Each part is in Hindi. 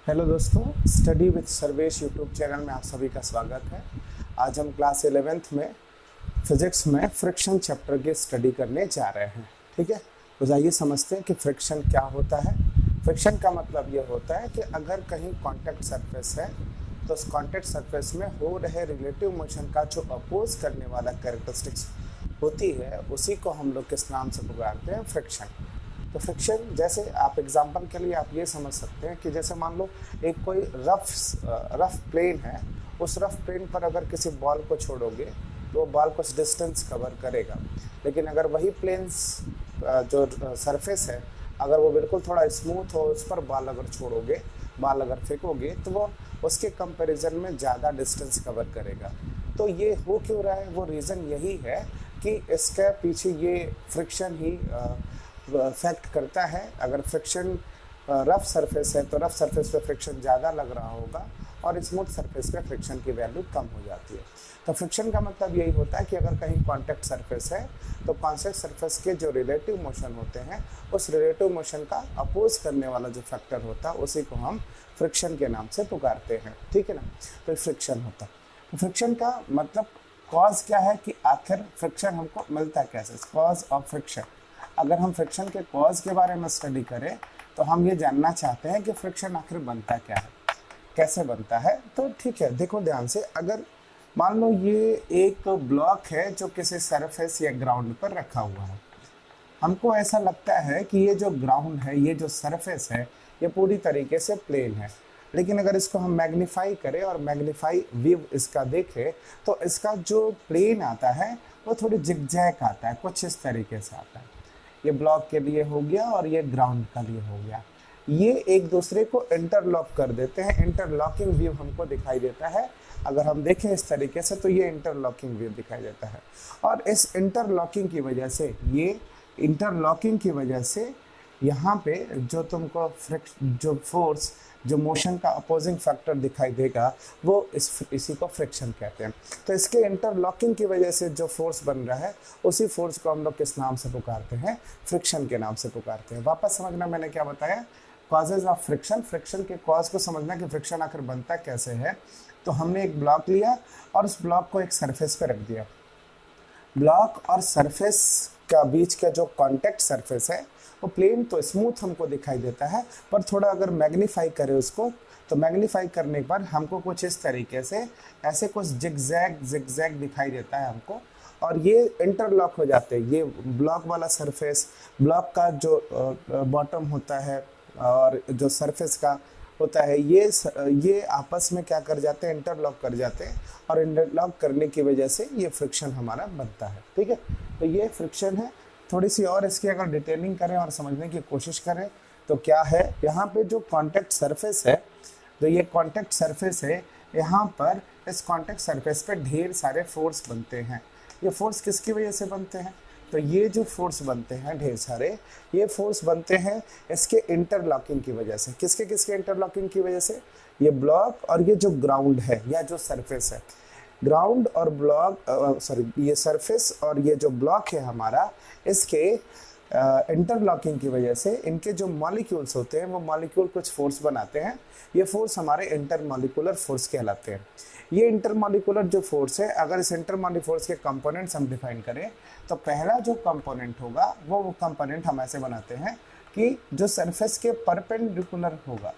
हेलो दोस्तों, study with Sarvesh YouTube channel में आप सभी का स्वागत है। आज हम क्लास 11th में फिजिक्स में फ्रिक्शन चैप्टर की स्टडी करने जा रहे हैं। ठीक है, तो जाइए समझते हैं कि फ्रिक्शन क्या होता है। फ्रिक्शन का मतलब ये होता है कि अगर कहीं कॉन्टैक्ट सरफेस है तो उस कॉन्टैक्ट सरफेस में हो रहे रिलेटिव मोशन का जो अपोज करने वाला कैरेक्टरिस्टिक्स होती है उसी को हम लोग किस नाम से पुकारते हैं? फ्रिक्शन। तो फ्रिक्शन जैसे आप एग्जांपल के लिए आप ये समझ सकते हैं कि जैसे मान लो एक कोई रफ प्लेन है, उस रफ प्लेन पर अगर किसी बॉल को छोड़ोगे तो वो बॉल कुछ डिस्टेंस कवर करेगा, लेकिन अगर वही प्लेन्स जो सरफेस है अगर वो बिल्कुल थोड़ा स्मूथ हो, उस पर बॉल अगर फेंकोगे तो वो उसके कंपैरिजन में ज़्यादा डिस्टेंस कवर करेगा। तो ये हो क्यों रहा है? वो रीज़न यही है कि इसके पीछे ये फ्रिक्शन ही इफेक्ट करता है। अगर फ्रिक्शन रफ सरफेस है तो रफ सरफेस पे फ्रिक्शन ज़्यादा लग रहा होगा और स्मूथ सरफेस पे फ्रिक्शन की वैल्यू कम हो जाती है। तो फ्रिक्शन का मतलब यही होता है कि अगर कहीं कॉन्टैक्ट सरफेस है तो कॉन्टैक्ट सरफेस के जो रिलेटिव मोशन होते हैं उस रिलेटिव मोशन का अपोज करने वाला जो फैक्टर होता है उसी को हम फ्रिक्शन के नाम से पुकारते हैं। ठीक है ना, तो फ्रिक्शन होता है। तो फ्रिक्शन का मतलब कॉज क्या है कि आखिर फ्रिक्शन हमको मिलता कैसे? Cause of friction. अगर हम फ्रिक्शन के कॉज के बारे में स्टडी करें तो हम ये जानना चाहते हैं कि फ्रिक्शन आखिर बनता क्या है, कैसे बनता है। तो ठीक है, देखो ध्यान से, अगर मान लो ये एक ब्लॉक है जो किसी सरफेस या ग्राउंड पर रखा हुआ है, हमको ऐसा लगता है कि ये जो ग्राउंड है, ये जो सरफेस है, ये पूरी तरीके से प्लेन है। लेकिन अगर इसको हम मैग्नीफाई करें और मैग्नीफाई व्यू इसका देखें तो इसका जो प्लेन आता है वो थोड़ी जिगजैग आता है, कुछ इस तरीके से आता है। ये ब्लॉक के लिए हो गया और ये ग्राउंड का लिए हो गया। ये एक दूसरे को इंटरलॉक कर देते हैं, इंटरलॉकिंग व्यू हमको दिखाई देता है। अगर हम देखें इस तरीके से तो ये इंटरलॉकिंग व्यू दिखाई देता है। और इस इंटरलॉकिंग की वजह से यहाँ पे जो तुमको जो फोर्स, जो मोशन का अपोजिंग फैक्टर दिखाई देगा वो इसी को फ्रिक्शन कहते हैं। तो इसके इंटरलॉकिंग की वजह से जो फोर्स बन रहा है उसी फोर्स को हम लोग किस नाम से पुकारते हैं? फ्रिक्शन के नाम से पुकारते हैं। वापस समझना मैंने क्या बताया, कॉजेज ऑफ फ्रिक्शन। फ्रिक्शन के कॉज को समझना कि फ्रिक्शन आखिर बनता कैसे है। तो हमने एक ब्लॉक लिया और उस ब्लॉक को एक सरफेस पे रख दिया। ब्लॉक और सरफेस का बीच का जो कॉन्टैक्ट सरफेस है वो प्लेन तो स्मूथ हमको दिखाई देता है, पर थोड़ा अगर मैग्नीफाई करें उसको तो मैग्नीफाई करने के बाद हमको कुछ इस तरीके से ऐसे कुछ जिगजैग दिखाई देता है हमको, और ये इंटरलॉक हो जाते हैं। ये ब्लॉक वाला सरफेस, ब्लॉक का जो बॉटम होता है और जो सरफेस का होता है, ये आपस में क्या कर जाते हैं? इंटरलॉक कर जाते हैं, और इंटरलॉक करने की वजह से ये फ्रिक्शन हमारा बनता है। ठीक है, तो ये फ्रिक्शन है। थोड़ी सी और इसकी अगर डिटेलिंग करें और समझने की कोशिश करें तो क्या है, यहाँ पे जो कॉन्टैक्ट सरफेस है, तो ये कॉन्टैक्ट सरफेस है, यहाँ पर इस कॉन्टैक्ट सरफेस पे ढेर सारे फोर्स बनते हैं। ये फोर्स किसकी वजह से बनते हैं? तो ये जो फोर्स बनते हैं ढेर सारे, ये फोर्स बनते हैं इसके इंटरलॉकिंग की वजह से। किसके इंटरलॉकिंग की वजह से? ये ब्लॉक और ये जो ग्राउंड है या जो सरफेस है, ग्राउंड और ब्लॉक ये सरफेस और ये जो ब्लॉक है हमारा, इसके इंटरलॉकिंग की वजह से इनके जो मॉलिक्यूल्स होते हैं वो मॉलिक्यूल कुछ फोर्स बनाते हैं। ये फोर्स हमारे इंटरमॉलिक्यूलर फोर्स कहलाते हैं। ये इंटरमॉलिक्यूलर जो फोर्स है, अगर इस इंटरमॉलिक्यूलर फोर्स के कंपोनेंट्स हम डिफाइन करें तो पहला जो कंपोनेंट होगा वो कंपोनेंट हम ऐसे बनाते हैं कि जो सरफेस के परपेंडिकुलर होगा,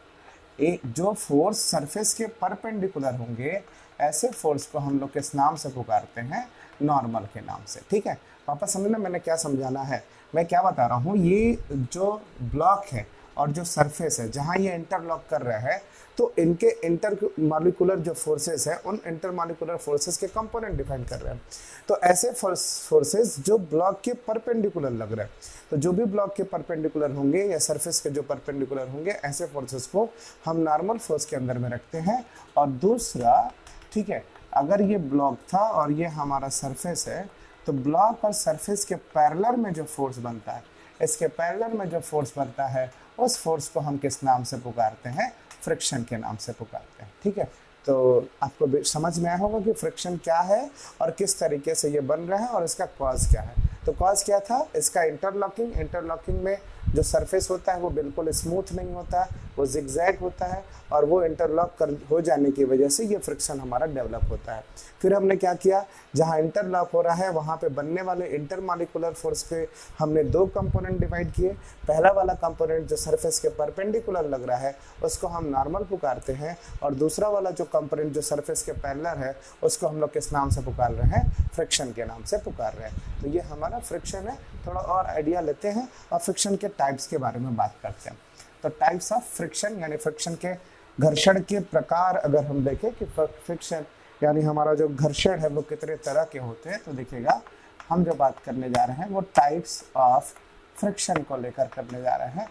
एक जो फोर्स सरफेस के परपेंडिकुलर होंगे, ऐसे फोर्स को हम लोग किस नाम से पुकारते हैं? नॉर्मल के नाम से। ठीक है, वापस समझना मैंने क्या समझाना है, मैं क्या बता रहा हूँ। ये जो ब्लॉक है और जो सरफेस है जहाँ ये इंटरलॉक कर रहा है, तो इनके इंटरमॉलिक्यूलर जो फोर्सेस है उन इंटरमॉलिक्यूलर फोर्सेस के कंपोनेंट डिफाइन कर रहे हैं। तो ऐसे फोर्सेस जो ब्लॉक के परपेंडिकुलर लग रहे हैं, तो जो भी ब्लॉक के परपेंडिकुलर होंगे या सरफेस के जो परपेंडिकुलर होंगे, ऐसे फोर्सेस को हम नॉर्मल फोर्स के अंदर में रखते हैं। और दूसरा, ठीक है, अगर ये ब्लॉक था और ये हमारा सरफेस है तो ब्लॉक और सरफेस के पैरेलल में जो फोर्स बनता है, इसके पैरेलल में जो फोर्स बनता है उस फोर्स को हम किस नाम से पुकारते हैं? फ्रिक्शन के नाम से पुकारते हैं। ठीक है, तो आपको समझ में आया होगा कि फ्रिक्शन क्या है और किस तरीके से ये बन रहा है और इसका कॉज क्या है। तो कॉज क्या था? इसका इंटरलॉकिंग में जो सरफेस होता है वो बिल्कुल स्मूथ नहीं होता, वो जिगजैग होता है, और वो इंटरलॉक हो जाने की वजह से ये फ्रिक्शन हमारा डेवलप होता है। फिर हमने क्या किया, जहाँ इंटरलॉक हो रहा है वहाँ पे बनने वाले इंटरमॉलिक्यूलर फोर्स के हमने दो कंपोनेंट डिवाइड किए। पहला वाला कंपोनेंट जो सरफेस के परपेंडिकुलर लग रहा है उसको हम नॉर्मल पुकारते हैं, और दूसरा वाला जो कंपोनेंट जो सरफेस के पैरेलल है उसको हम लोग किस नाम से पुकार रहे हैं, फ्रिक्शन के नाम से पुकार रहे हैं। तो ये हमारा फ्रिक्शन है। थोड़ा और आइडिया लेते हैं और फ्रिक्शन के टाइप्स के बारे में बात करते हैं। तो टाइप्स ऑफ फ्रिक्शन यानी फ्रिक्शन के घर्षण के प्रकार अगर हम देखें कि फ्रिक्शन यानी हमारा जो घर्षण है वो कितने तरह के होते हैं, तो देखिएगा हम जो बात करने जा रहे हैं वो टाइप्स ऑफ फ्रिक्शन को लेकर करने जा रहे हैं।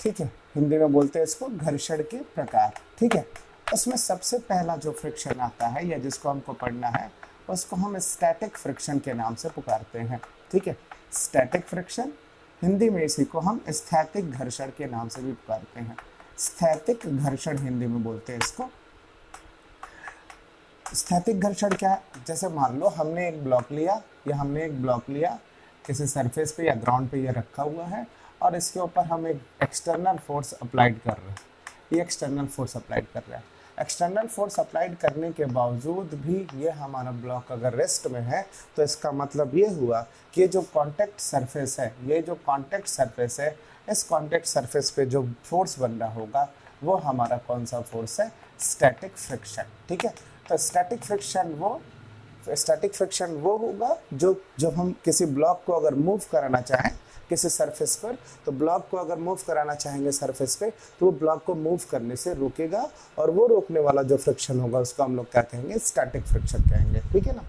ठीक है, हिंदी में बोलते हैं इसको घर्षण के प्रकार। ठीक है, उसमें सबसे पहला जो फ्रिक्शन आता है या जिसको हमको पढ़ना है उसको हम स्टैटिक फ्रिक्शन के नाम से पुकारते हैं। ठीक है, स्टैटिक फ्रिक्शन, हिंदी में इसी को हम स्थैतिक घर्षण के नाम से भी पुकारते हैं। स्थैतिक घर्षण हिंदी में बोलते हैं इसको। स्थैतिक घर्षण क्या है, जैसे मान लो हमने एक ब्लॉक लिया किसी सरफेस पे या ग्राउंड पे ये रखा हुआ है, और इसके ऊपर हम एक एक्सटर्नल फोर्स अप्लाइड कर रहे हैं। ये एक्सटर्नल फोर्स अप्लाइड कर रहा है। एक्सटर्नल फोर्स अप्लाइड करने के बावजूद भी ये हमारा ब्लॉक अगर रेस्ट में है, तो इसका मतलब ये हुआ कि ये जो कांटेक्ट सरफेस है, इस कांटेक्ट सरफेस पे जो फोर्स बन रहा होगा वो हमारा कौन सा फोर्स है, स्टैटिक फ्रिक्शन। ठीक है, तो स्टैटिक फ्रिक्शन वो होगा जो जब हम किसी ब्लॉक को अगर मूव कराना चाहें किसी सरफेस पर, तो ब्लॉक को अगर मूव कराना चाहेंगे सरफेस पे, तो वो ब्लॉक को मूव करने से रुकेगा, और वो रोकने वाला जो फ्रिक्शन होगा उसको हम लोग क्या कहेंगे, स्टैटिक फ्रिक्शन कहेंगे। ठीक है ना।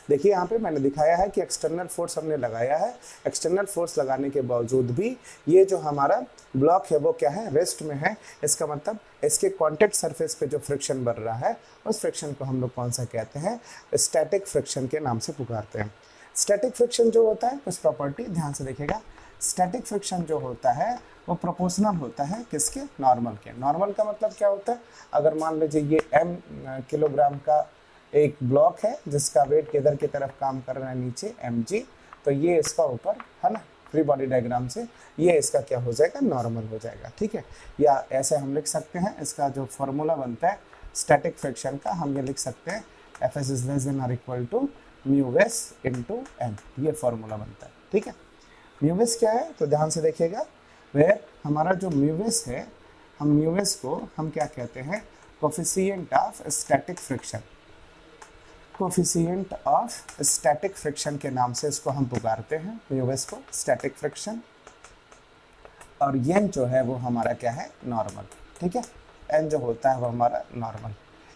देखिए यहाँ पे मैंने दिखाया है कि एक्सटर्नल फोर्स हमने लगाया है, एक्सटर्नल फोर्स लगाने के बावजूद भी ये जो हमारा ब्लॉक है वो क्या है, रेस्ट में है। इसका मतलब इसके कॉन्टेक्ट सरफेस पे जो फ्रिक्शन बन रहा है उस फ्रिक्शन को हम लोग कौन सा कहते हैं, स्टैटिक फ्रिक्शन के नाम से पुकारते हैं। स्टैटिक फ्रिक्शन जो होता है, कुछ प्रॉपर्टी ध्यान से देखिएगा। स्टैटिक फ्रिक्शन जो होता है वो प्रोपोर्शनल होता है किसके, नॉर्मल के। नॉर्मल का मतलब क्या होता है, अगर मान लीजिए ये m किलोग्राम का एक ब्लॉक है जिसका वेट किधर की तरफ काम कर रहा है, नीचे mg, तो ये इसका ऊपर है ना, फ्री बॉडी डायग्राम से ये इसका क्या हो जाएगा, नॉर्मल हो जाएगा। ठीक है, या ऐसे हम लिख सकते हैं, इसका जो फॉर्मूला बनता है स्टैटिक फ्रिक्शन का, हम ये लिख सकते हैं Fs इज लेस देन और equal to μs into m, ये फॉर्मूला बनता है। ठीक है, म्यूवेस क्या है, तो ध्यान से देखिएगा। वह हमारा जो म्यूवेस है, हम म्यूवेस को हम क्या कहते हैं, coefficient of static friction. Coefficient of static friction के नाम से इसको हम पुकारते हैं, म्यूवेस को, स्टैटिक फ्रिक्शन। और एन जो है वो हमारा क्या है, नॉर्मल। ठीक है, एन जो होता है वो हमारा नॉर्मल।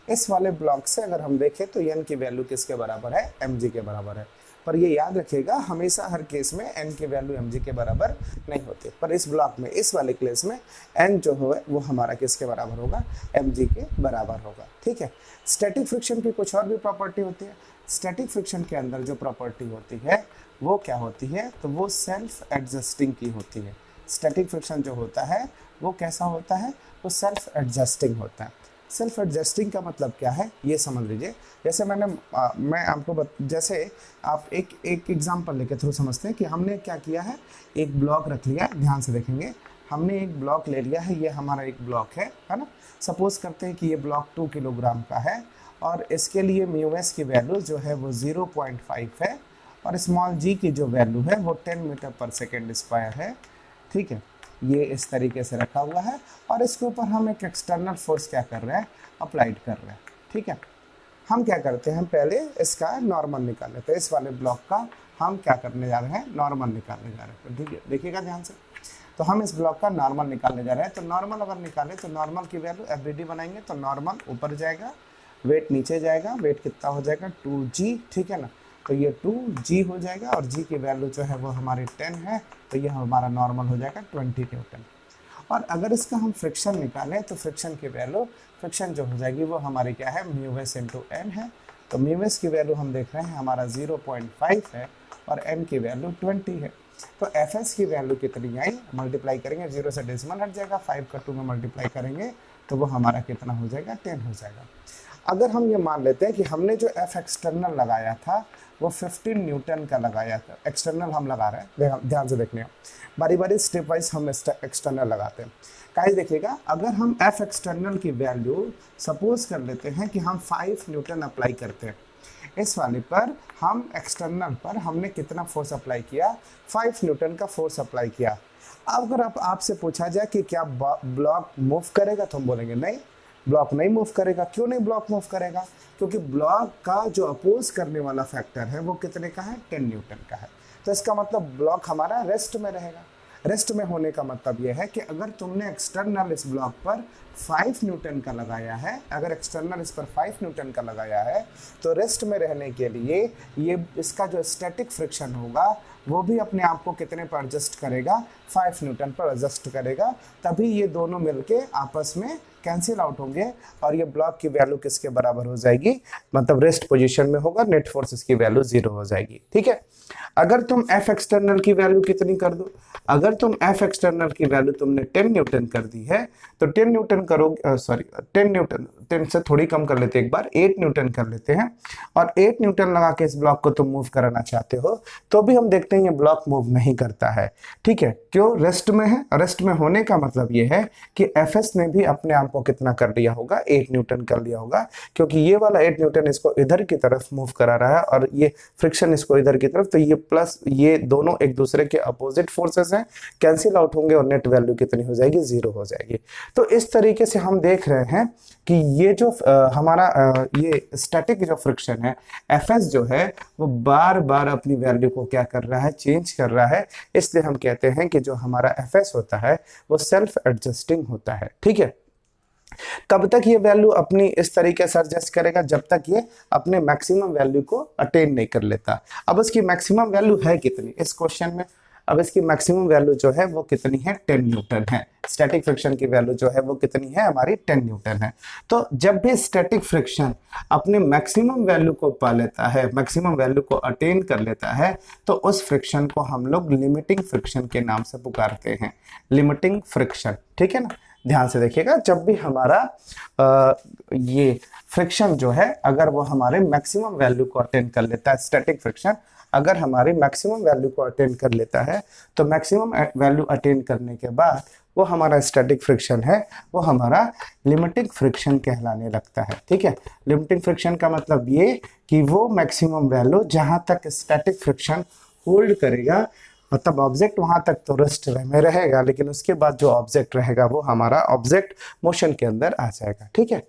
इस वाले ब्लॉक से अगर हम देखें तो एन की वैल्यू किसके बराबर है, mg के बराबर है। पर ये याद रखिएगा, हमेशा हर केस में n की वैल्यू mg के बराबर नहीं होती, पर इस ब्लॉक में, इस वाले केस में n जो है वो हमारा किसके बराबर होगा, mg के बराबर होगा। ठीक है, स्टैटिक फ्रिक्शन की कुछ और भी प्रॉपर्टी होती है। स्टैटिक फ्रिक्शन के अंदर जो प्रॉपर्टी होती है वो क्या होती है, तो वो सेल्फ एडजस्टिंग की होती है। स्टैटिक फ्रिक्शन जो होता है वो कैसा होता है, वो सेल्फ एडजस्टिंग होता है। सेल्फ एडजस्टिंग का मतलब क्या है, ये समझ लीजिए। जैसे मैं आपको जैसे आप एक एग्जांपल लेके थ्रू समझते हैं कि हमने क्या किया है, एक ब्लॉक रख लिया, ध्यान से देखेंगे, हमने एक ब्लॉक ले लिया है, ये हमारा एक ब्लॉक है ना। सपोज करते हैं कि ये ब्लॉक 2 किलोग्राम का है, और इसके लिए म्यूएस की वैल्यू जो है वो 0.5 है, और स्मॉल जी की जो वैल्यू है वो 10 मीटर पर सेकेंड स्क्वायर है। ठीक है, ये इस तरीके से रखा हुआ है, और इसके ऊपर हम एक एक्सटर्नल फोर्स क्या कर रहे हैं, अप्लाइड कर रहे हैं। ठीक है, हम क्या करते हैं, पहले इसका नॉर्मल निकाल लेते हैं। इस वाले ब्लॉक का हम क्या करने जा रहे हैं, नॉर्मल निकालने जा रहे हैं। ठीक है, देखिएगा ध्यान से। तो हम इस ब्लॉक का नॉर्मल निकालने जा रहे हैं। तो नॉर्मल अगर निकालें तो नॉर्मल की वैल्यू एवरीडी बनाएंगे, तो नॉर्मल ऊपर जाएगा, वेट नीचे जाएगा, वेट कितना हो जाएगा, 2g। ठीक है ना, तो ये 2g हो जाएगा, और g की वैल्यू जो है वो हमारी 10 है, तो ये हमारा नॉर्मल हो जाएगा 20 न्यूटन। और अगर इसका हम फ्रिक्शन निकालें तो फ्रिक्शन की वैल्यू, फ्रिक्शन जो हो जाएगी वो हमारी क्या है, म्यूएस इंटू एन है। तो म्यूएस की वैल्यू हम देख रहे हैं हमारा 0.5 है, और एन की वैल्यू 20 है। तो एफ एस की वैल्यू कितनी आई, मल्टीप्लाई करेंगे, 0 से डेसिमल हट जाएगा, 5 का 2 में मल्टीप्लाई करेंगे तो वो हमारा कितना हो जाएगा, 10 हो जाएगा। अगर हम ये मान लेते हैं कि हमने जो एफ एक्सटर्नल लगाया था वो 15 न्यूटन का लगाया था, एक्सटर्नल हम लगा रहे हैं, ध्यान से देखने, बारी बारी स्टेप वाइज हम एक्सटर्नल लगाते हैं। गाइस देखिएगा, अगर हम एफ एक्सटर्नल की वैल्यू सपोज कर लेते हैं कि हम 5 न्यूटन अप्लाई करते हैं, इस वाले पर हम एक्सटर्नल पर हमने कितना फोर्स अप्लाई किया, 5 न्यूटन का फोर्स अप्लाई किया। अब अगर आपसे पूछा जाए कि क्या ब्लॉक मूव करेगा, तो हम बोलेंगे नहीं, ब्लॉक नहीं मूव करेगा। क्यों नहीं ब्लॉक मूव करेगा? क्योंकि ब्लॉक का जो अपोज करने वाला फैक्टर है वो कितने का है, 10 न्यूटन का है। तो इसका मतलब ब्लॉक हमारा रेस्ट में रहेगा। रेस्ट में होने का मतलब यह है कि अगर तुमने एक्सटर्नल इस ब्लॉक पर 5 न्यूटन का लगाया है, अगर एक्सटर्नल इस पर 5 न्यूटन का लगाया है, तो रेस्ट में रहने के लिए ये इसका जो स्टैटिक फ्रिक्शन होगा वो भी अपने आप को कितने पर एडजस्ट करेगा, 5 न्यूटन पर एडजस्ट करेगा। तभी ये दोनों मिलके आपस में कैंसिल आउट होंगे और ये ब्लॉक की वैल्यू किसके बराबर हो जाएगी, मतलब रेस्ट पोजीशन में होगा, नेट फोर्स इसकी वैल्यू 0 हो जाएगी। ठीक है, अगर तुम एफ एक्सटर्नल की वैल्यू कितनी कर दो, अगर तुम एफ एक्सटर्नल की वैल्यू तुमने 10 न्यूटन कर दी है, तो 10 न्यूटन करोगे, सॉरी 10 न्यूटन, 10 से थोड़ी कम कर लेते, एक बार 8 न्यूटन कर लेते हैं, और 8 न्यूटन लगा के इस ब्लॉक को तुम मूव कराना चाहते हो, तो भी हम देखते हैं ये ब्लॉक मूव नहीं करता है। ठीक है, क्यों? रेस्ट में है। रेस्ट में होने का मतलब ये है कि एफ एस ने भी अपने आप को कितना कर लिया होगा, 8 न्यूटन कर लिया होगा, क्योंकि ये वाला 8 न्यूटन इसको इधर की तरफ मूव करा रहा है और ये फ्रिक्शन इसको इधर की तरफ, तो ये प्लस ये दोनों एक दूसरे के अपोजिट फोर्सेस हैं, कैंसिल आउट होंगे और नेट वैल्यू कितनी हो जाएगी, 0 हो जाएगी। तो इस तरीके से हम देख रहे हैं कि ये जो हमारा ये स्टैटिक जो फ्रिक्शन है, एफएस जो है वो बार बार अपनी वैल्यू को क्या कर रहा है, चेंज कर रहा है। इसलिए हम कहते हैं कि जो हमारा एफएस होता है वो सेल्फ एडजस्टिंग होता है। ठीक है, कब तक ये वैल्यू अपनी इस तरीके से एडजस्ट करेगा, जब तक ये अपने मैक्सिमम वैल्यू को अटेन नहीं कर लेता। अब इसकी मैक्सिमम वैल्यू है कितनी इस क्वेश्चन में, अब इसकी मैक्सिमम वैल्यू जो है वो कितनी है, 10 न्यूटन है। स्टैटिक फ्रिक्शन की वैल्यू जो है वो कितनी है, हमारी 10 न्यूटन है। तो जब भी स्टैटिक फ्रिक्शन अपने मैक्सिमम वैल्यू को पा लेता है, मैक्सिमम वैल्यू को अटेन कर लेता है, तो उस फ्रिक्शन को हम लोग लिमिटिंग फ्रिक्शन के नाम से पुकारते हैं, लिमिटिंग फ्रिक्शन। ठीक है ना, ध्यान से देखिएगा, जब भी हमारा ये फ्रिक्शन जो है अगर वो हमारे मैक्सिमम वैल्यू को अटेन कर लेता है, स्टैटिक फ्रिक्शन अगर हमारी मैक्सिमम वैल्यू को अटेन कर लेता है, तो मैक्सिमम वैल्यू अटेन करने के बाद वो हमारा स्टैटिक फ्रिक्शन है, वो हमारा लिमिटिंग फ्रिक्शन कहलाने लगता है। ठीक है, लिमिटिंग फ्रिक्शन का मतलब ये कि वो मैक्सिमम वैल्यू जहाँ तक स्टैटिक फ्रिक्शन होल्ड करेगा, मतलब ऑब्जेक्ट वहां तक तो रेस्ट में रहेगा, लेकिन उसके बाद जो ऑब्जेक्ट रहेगा वो हमारा ऑब्जेक्ट मोशन के अंदर आ जाएगा। ठीक है,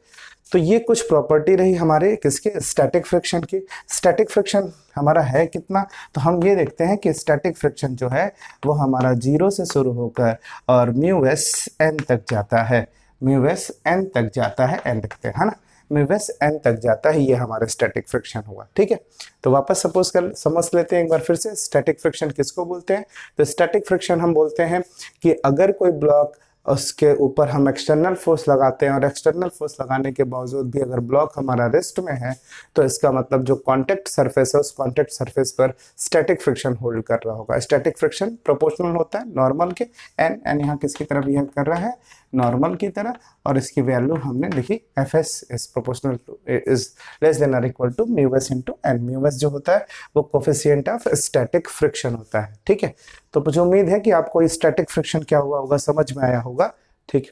तो ये कुछ प्रॉपर्टी रही हमारे किसके, स्टैटिक फ्रिक्शन की। स्टैटिक फ्रिक्शन हमारा है कितना, तो हम ये देखते हैं कि स्टैटिक फ्रिक्शन जो है वो हमारा 0 से शुरू होकर और म्यू एस एन तक जाता है, म्यू एस एन तक जाता है, एन लिखते हैं, है ना, म्यू एस एन तक जाता है, ये हमारा स्टैटिक फ्रिक्शन हुआ। ठीक है, तो वापस सपोज कर समझ लेते हैं एक बार फिर से, स्टैटिक फ्रिक्शन किसको बोलते हैं। तो स्टैटिक फ्रिक्शन हम बोलते हैं कि अगर कोई ब्लॉक, उसके ऊपर हम एक्सटर्नल फोर्स लगाते हैं और एक्सटर्नल फोर्स लगाने के बावजूद भी अगर ब्लॉक हमारा रेस्ट में है, तो इसका मतलब जो कांटेक्ट सरफेस है उस कांटेक्ट सरफेस पर स्टैटिक फ्रिक्शन होल्ड कर रहा होगा। स्टैटिक फ्रिक्शन प्रोपोर्शनल होता है नॉर्मल के, एन एन यहाँ किसकी तरह बिहेव कर रहा है, नॉर्मल की तरह, और इसकी वैल्यू हमने लिखी F S is proportional to is less than और equal to mu S into N. Mu S जो होता है वो कोफिशिएंट ऑफ स्टैटिक फ्रिक्शन होता है। ठीक है, तो मुझे उम्मीद है कि आपको स्टैटिक फ्रिक्शन क्या हुआ होगा समझ में आया होगा। ठीक,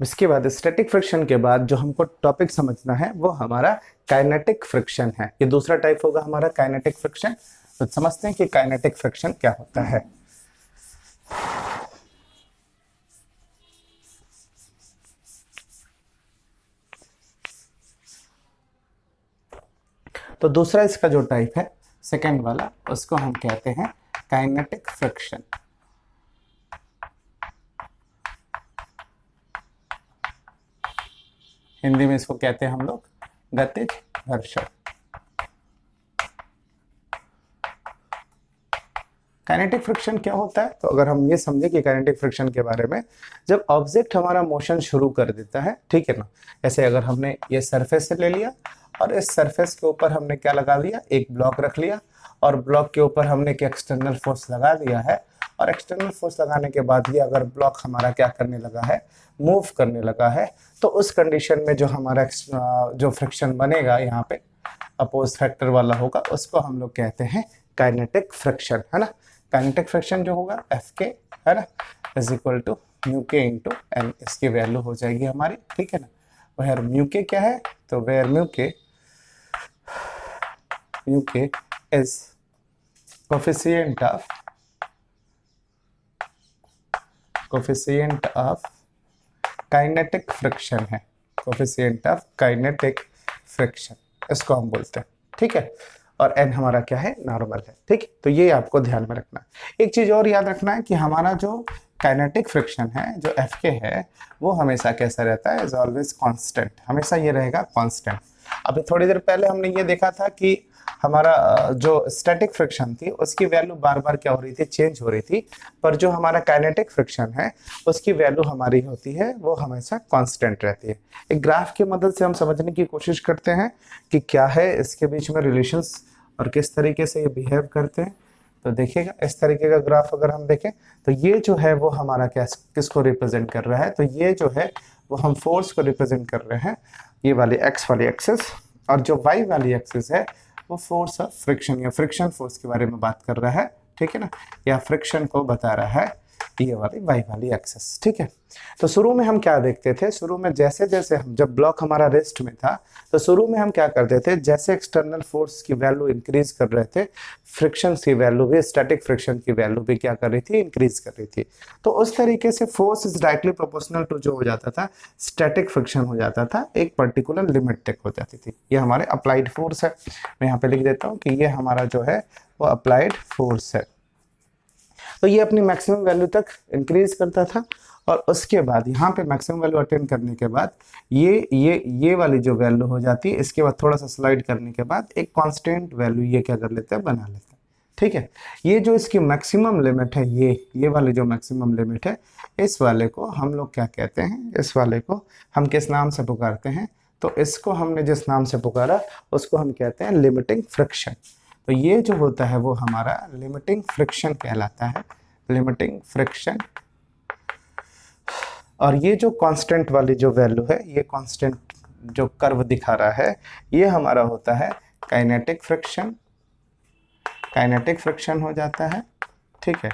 इसके बाद स्टैटिक फ्रिक्शन के बाद जो हमको टॉपिक समझना है वो हमारा काइनेटिक फ्रिक्शन है। ये दूसरा टाइप होगा हमारा काइनेटिक फ्रिक्शन। तो समझते हैं कि काइनेटिक फ्रिक्शन क्या होता है। तो दूसरा इसका जो टाइप है, सेकेंड वाला, उसको हम कहते हैं काइनेटिक फ्रिक्शन। हिंदी में इसको कहते हैं हम लोग गतिज घर्षण। काइनेटिक फ्रिक्शन क्या होता है, तो अगर हम ये समझे कि काइनेटिक फ्रिक्शन के बारे में, जब ऑब्जेक्ट हमारा मोशन शुरू कर देता है, ठीक है ना, ऐसे अगर हमने ये सरफेस से ले लिया और इस सरफेस के ऊपर हमने क्या लगा दिया, एक ब्लॉक रख लिया, और ब्लॉक के ऊपर हमने एक एक्सटर्नल फोर्स लगा दिया है, और एक्सटर्नल फोर्स लगाने के बाद ये अगर ब्लॉक हमारा क्या करने लगा है, मूव करने लगा है, तो उस कंडीशन में जो हमारा जो फ्रिक्शन बनेगा यहाँ पे अपोज फैक्टर वाला होगा, उसको हम लोग कहते हैं काइनेटिक फ्रिक्शन, है ना। काइनेटिक फ्रिक्शन जो होगा एफ के, है ना, इज इक्वल टू म्यू के इंटू एन, इसकी वैल्यू हो जाएगी हमारी, ठीक है ना। वेयर म्यू के क्या है, तो वेयर म्यू के is coefficient of kinetic friction है, कोफिशिएंट ऑफ काइनेटिक फ्रिक्शन इसको हम बोलते हैं, ठीक है। और एन हमारा क्या है, नॉर्मल है, ठीक है। तो ये आपको ध्यान में रखना है। एक चीज और याद रखना है कि हमारा जो काइनेटिक फ्रिक्शन है, जो एफ के है, वो हमेशा कैसा रहता है, इज ऑलवेज कांस्टेंट, हमेशा ये रहेगा कांस्टेंट। अभी थोड़ी देर पहले हमने ये देखा था कि हमारा जो स्टैटिक फ्रिक्शन थी उसकी वैल्यू बार बार क्या हो रही थी, चेंज हो रही थी, पर जो हमारा काइनेटिक फ्रिक्शन है उसकी वैल्यू हमारी होती है वो हमेशा कांस्टेंट रहती है। एक ग्राफ की मदद से हम समझने की कोशिश करते हैं कि क्या है इसके बीच में रिलेशंस और किस तरीके से ये बिहेव करते हैं। तो देखिएगा इस तरीके का ग्राफ अगर हम देखें तो ये जो है वो हमारा क्या किसको रिप्रेजेंट कर रहा है, तो ये जो है वो हम फोर्स को रिप्रेजेंट कर रहे हैं, ये वाली एक्स वाली एक्सिस, और जो वाई वाली एक्सिस है वो फोर्स ऑफ फ्रिक्शन या फ्रिक्शन फोर्स के बारे में बात कर रहा है, ठीक है ना, या फ्रिक्शन को बता रहा है ये वाली वाई वाली एक्सिस, ठीक है। तो शुरू में हम क्या देखते थे, शुरू में जैसे जैसे हम जब ब्लॉक हमारा रेस्ट में था तो शुरू में हम क्या करते थे, जैसे एक्सटर्नल फोर्स की वैल्यू इंक्रीज कर रहे थे, फ्रिक्शन की वैल्यू भी, स्टैटिक फ्रिक्शन की वैल्यू भी क्या कर रही थी, इंक्रीज कर रही थी। तो उस तरीके से force is directly proportional to जो हो जाता था स्टैटिक फ्रिक्शन हो जाता था, एक पर्टिकुलर लिमिट तक हो जाती थी। ये हमारे अप्लाइड फोर्स है, मैं यहाँ पे लिख देता हूँ कि ये हमारा जो है वो अप्लाइड फोर्स है। तो ये अपनी मैक्सिमम वैल्यू तक इंक्रीज करता था और उसके बाद यहाँ पे मैक्सिमम वैल्यू अटेन करने के बाद ये वाली जो वैल्यू हो जाती है, इसके बाद थोड़ा सा स्लाइड करने के बाद एक कांस्टेंट वैल्यू ये क्या कर लेते हैं, बना लेते हैं, ठीक है। ये जो इसकी मैक्सिमम लिमिट है, ये वाली जो मैक्सिमम लिमिट है, इस वाले को हम लोग क्या कहते हैं, इस वाले को हम किस नाम से पुकारते हैं, तो इसको हमने जिस नाम से पुकारा उसको हम कहते हैं लिमिटिंग फ्रिक्शन। तो ये जो होता है वो हमारा लिमिटिंग फ्रिक्शन कहलाता है, लिमिटिंग फ्रिक्शन। और ये जो कांस्टेंट वाली जो वैल्यू है, ये कांस्टेंट जो कर्व दिखा रहा है, ये हमारा होता है काइनेटिक फ्रिक्शन, काइनेटिक फ्रिक्शन हो जाता है, ठीक है।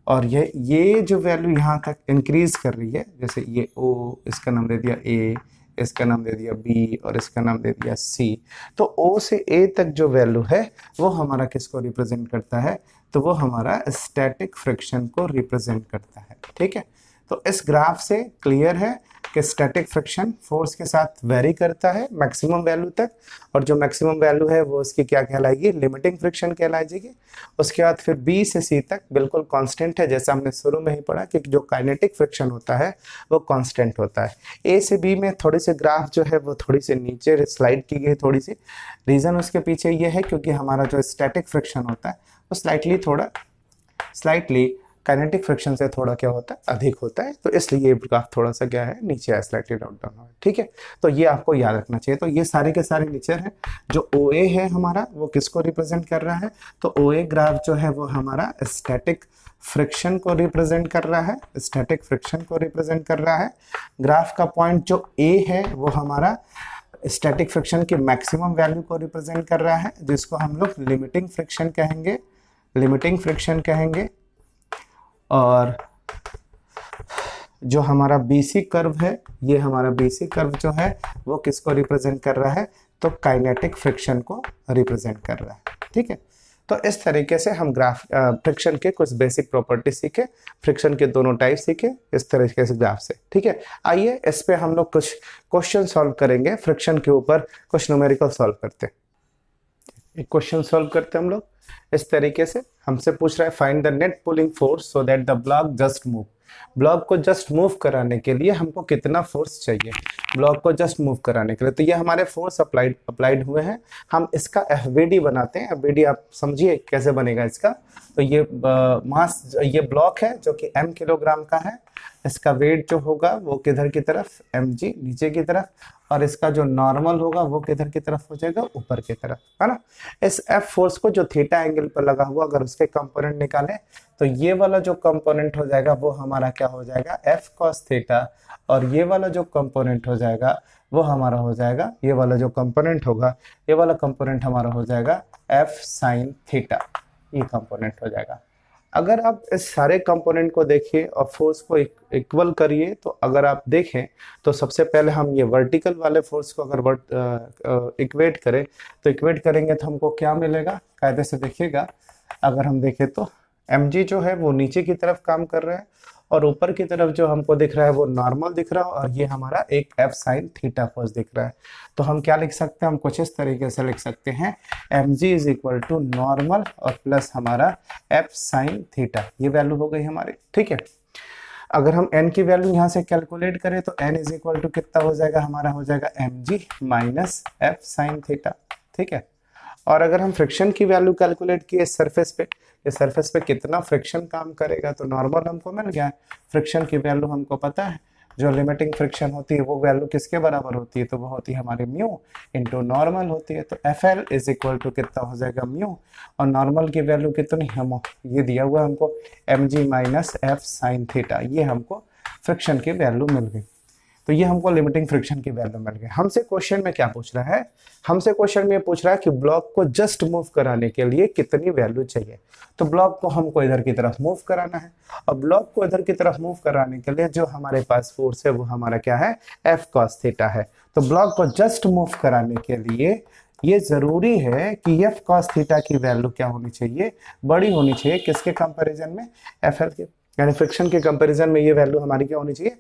और ये जो वैल्यू यहाँ तक इंक्रीज कर रही है, जैसे ये ओ, इसका नाम दे दिया ए, इसका नाम दे दिया बी और इसका नाम दे दिया सी, तो ओ से ए तक जो वैल्यू है वो हमारा किसको रिप्रेजेंट करता है, तो वो हमारा स्टैटिक फ्रिक्शन को रिप्रेजेंट करता है, ठीक है। तो इस ग्राफ से क्लियर है कि स्टैटिक फ्रिक्शन फोर्स के साथ वेरी करता है मैक्सिमम वैल्यू तक, और जो मैक्सिमम वैल्यू है वो उसकी क्या कहलाएगी, लिमिटिंग फ्रिक्शन कहलाएगी। उसके बाद फिर बी से सी तक बिल्कुल कांस्टेंट है, जैसा हमने शुरू में ही पढ़ा कि जो काइनेटिक फ्रिक्शन होता है वो कांस्टेंट होता है। ए से बी में थोड़ी सी ग्राफ जो है वो थोड़ी सी नीचे स्लाइड की गई थोड़ी सी, रीज़न उसके पीछे ये है क्योंकि हमारा जो स्टैटिक फ्रिक्शन होता है वो स्लाइटली काइनेटिक फ्रिक्शन से थोड़ा क्या होता है, अधिक होता है, तो इसलिए ये ग्राफ थोड़ा सा क्या है, नीचे है, स्लाइटली डाउन डाउन है, ठीक है। तो ये आपको याद रखना चाहिए। तो ये सारे के सारे नेचर हैं। जो ओ ए है हमारा वो किसको रिप्रेजेंट कर रहा है, तो ओ ए ग्राफ जो है वो हमारा स्टैटिक फ्रिक्शन को रिप्रेजेंट कर रहा है, स्टैटिक फ्रिक्शन को रिप्रेजेंट कर रहा है। ग्राफ का पॉइंट जो ए है वो हमारा स्टैटिक फ्रिक्शन की मैक्सिमम वैल्यू को रिप्रेजेंट कर रहा है, जिसको हम लोग लिमिटिंग फ्रिक्शन कहेंगे, लिमिटिंग फ्रिक्शन कहेंगे। और जो हमारा बीसी कर्व है, ये हमारा बीसी कर्व जो है वो किसको रिप्रेजेंट कर रहा है, तो काइनेटिक फ्रिक्शन को रिप्रेजेंट कर रहा है, ठीक है। तो इस तरीके से हम ग्राफ फ्रिक्शन के कुछ बेसिक प्रॉपर्टी सीखे, फ्रिक्शन के दोनों टाइप सीखे इस तरीके से ग्राफ से, ठीक है। आइए इस पे हम लोग कुछ क्वेश्चन सॉल्व करेंगे, फ्रिक्शन के ऊपर कुछ न्यूमेरिकल सॉल्व करते हैं। एक क्वेश्चन सॉल्व करते हैं हम लोग इस तरीके से। हमसे पूछ रहा है find the net pulling force so that the block just move. Block को जस्ट मूव कराने के लिए हमको कितना फोर्स चाहिए, ब्लॉक को जस्ट मूव कराने के लिए। तो ये हमारे फोर्स अप्लाइड हुए हैं। हम इसका एफबीडी बनाते हैं। एफबीडी आप समझिए कैसे बनेगा इसका। तो ये मास, ये ब्लॉक है जो कि m किलोग्राम का है। इसका वेट जो होगा वो किधर की तरफ, mg नीचे की तरफ, और इसका जो नॉर्मल होगा वो किधर की तरफ हो जाएगा, ऊपर की तरफ, है ना। इस एफ फोर्स को जो थीटा एंगल पर लगा हुआ, अगर उसके कंपोनेंट निकाले तो ये वाला जो कंपोनेंट हो जाएगा वो हमारा क्या हो जाएगा, एफ कॉस थीटा, और ये वाला जो कंपोनेंट हो जाएगा वो हमारा हो जाएगा, ये वाला जो कंपोनेंट होगा, ये वाला कंपोनेंट हमारा हो जाएगा एफ साइन थीटा, ये कंपोनेंट हो जाएगा। अगर आप इस सारे कंपोनेंट को देखिए और फोर्स को इक्वल करिए, तो अगर आप देखें तो सबसे पहले हम ये वर्टिकल वाले फोर्स को अगर इक्वेट करें, तो इक्वेट करेंगे तो हमको क्या मिलेगा, कायदे से देखिएगा। अगर हम देखें तो mg जो है वो नीचे की तरफ काम कर रहा है, और ऊपर की तरफ जो हमको दिख रहा है वो नॉर्मल दिख रहा है, और ये हमारा एक एफ साइन थीटा फोर्स दिख रहा है। तो हम क्या लिख सकते हैं, हम कुछ इस तरीके से लिख सकते हैं, mg is equal to normal और प्लस हमारा एफ साइन थीटा, ये वैल्यू हो गई हमारी, ठीक है। अगर हम n की वैल्यू यहाँ से कैलकुलेट करें तो n इज इक्वल टू कितना हो जाएगा, हमारा हो जाएगा mg minus F sine theta, ठीक है। और अगर हम फ्रिक्शन की वैल्यू कैलकुलेट किए सरफेस पे, ये सरफेस पे कितना फ्रिक्शन काम करेगा, तो नॉर्मल हमको मिल गया है। फ्रिक्शन की वैल्यू हमको पता है, जो लिमिटिंग फ्रिक्शन होती है वो वैल्यू किसके बराबर होती है, तो वो होती है हमारी म्यू इंटू नॉर्मल होती है। तो F L is equal to कितना हो जाएगा, म्यू, और नॉर्मल की वैल्यू कितनी, हम ये दिया हुआ हमको M G minus F sine theta, ये हमको फ्रिक्शन की वैल्यू मिल गई। तो ये हमको लिमिटिंग फ्रिक्शन की वैल्यू मिल गई। हमसे क्वेश्चन में क्या पूछ रहा है, हमसे क्वेश्चन में पूछ रहा है कि ब्लॉक को जस्ट मूव कराने के लिए कितनी वैल्यू चाहिए। तो ब्लॉक को हमको इधर की तरफ मूव कराना है, और ब्लॉक को इधर की तरफ मूव कराने के लिए जो हमारे पास फोर्स है वो हमारा क्या है, एफ कॉस थीटा है। तो ब्लॉक को जस्ट मूव कराने के लिए ये जरूरी है कि एफ कॉस थीटा की वैल्यू क्या होनी चाहिए, बड़ी होनी चाहिए, किसके कंपैरिजन में, एफ एल के, यानी फ्रिक्शन के कंपैरिजन में ये वैल्यू हमारी क्या होनी चाहिए,